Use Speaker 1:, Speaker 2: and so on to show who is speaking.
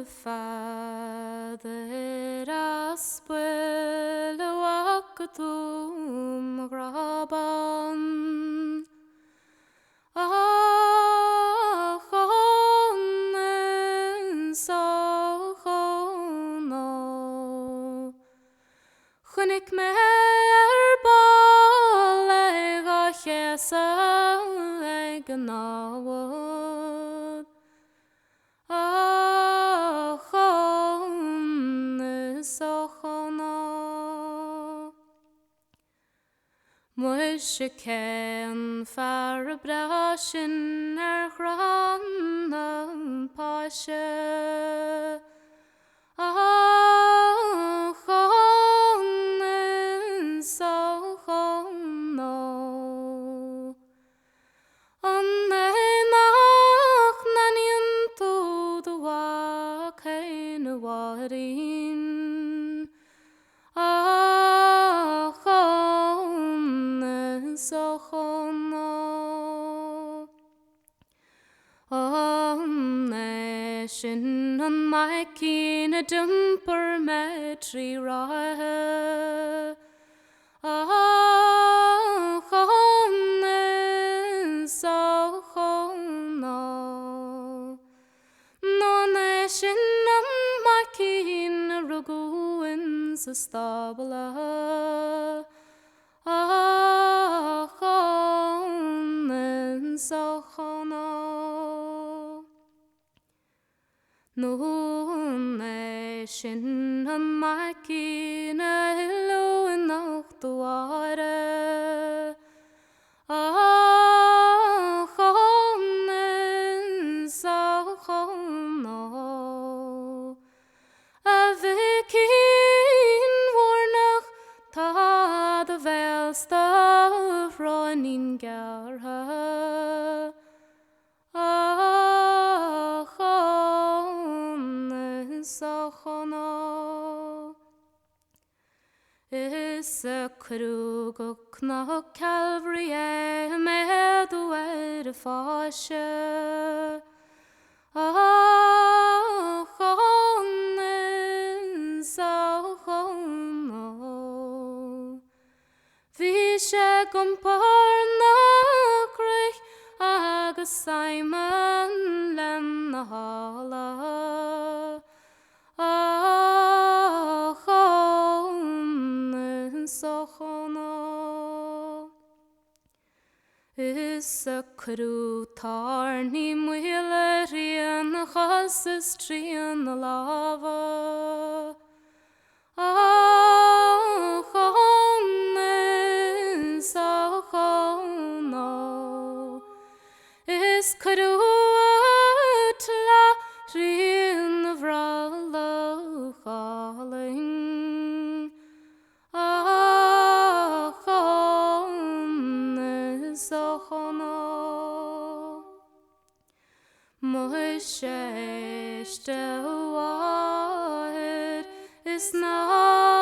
Speaker 1: Father aspuel wakatum graban Achonen sochono Chunig mer baleg a chesa ag náwod Achonen sochono Muishe ken far brashin chran pashe Achonen sochono Annenach nanien to the walk in warin Achonen sochono Shin on my keen a dumper metri rahe Achonen sochono Non shin on my keen ruguins a stabla Achonen sochono Nun shin on my keen a hillo in the water Achonen sochono A vikin warnach ta the velsta ronin garha Achonen sochono Is a krug och knock Calvary med wed fashe Achonen sochono Vi shegum parna krich agus Simon len hala Achonen sochono Is a crew tarni muhilerian chasses trian lava Achonen sochono Is crew atla rian vrala chaling Achonen sochono Moshe shte wahid is not